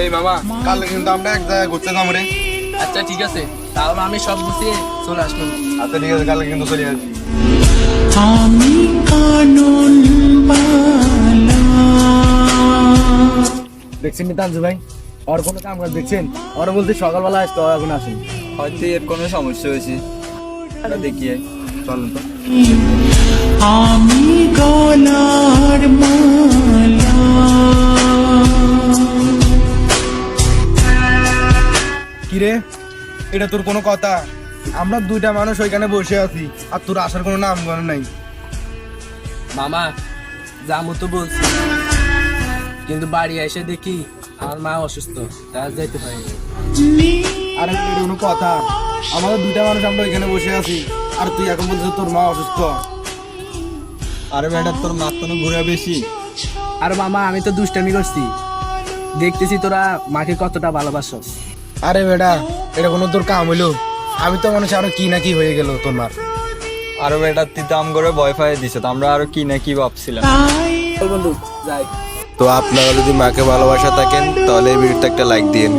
এই মামা, কাল কিন্তু আমরা এক জায়গায় ঘুরতে যাবো রে। আচ্ছা ঠিক আছে, তাহলে আমি সব গুছিয়ে চলে আসলাম। আচ্ছা ঠিক আছে, কালকে কিন্তু চলে আসবি। আমি কানন বালা। দেখছেন তানজু ভাই, ওর কোনো কাম কাজ দেখছেন? ওরা বলতে সকালবেলা আসতো, ওরা এখন আসেন। হয়তো এর কোনো সমস্যা হয়েছে, দেখি চলেন তো। আমি গলার মালা। কিরে, এটা তোর কোনো কথা? আমরা দুইটা মানুষ ওইখানে বসে আছি, আর তোর আসার কোনো নাম গন্ধ নাই। মামা যামু তো বলছি, কিন্তু বাড়ি এসে দেখি আমার মা অসুস্থ, তাই যাইতে পারি। আরে এটা কোনো কথা? আমাদের দুইটা মানুষ আমরা ওইখানে বসে আছি, আর তুই এখন বলছিস তোর মা অসুস্থ। আরে ম্যাডাম, তোর মাথা তো ঘুরে বেশি। আর মামা আমি তো দুষ্টামি করছি, দেখতেছি তোরা মাকে কতটা ভালোবাসস। আরে বেটা, এটা কোনো তোর কাম হইলো? আমি তো মানুষ আরো কি না কি হয়ে গেল তোর মার। আরো বেটার তিতাম করে ভয় পাই দিছে, তো আমরা আরো কি না কি ভাবছিলাম। চল বন্ধু যাই। তো আপনারা যদি মাকে ভালোবাসা থাকেন তাহলে এই ভিডিওতে একটা লাইক দিন।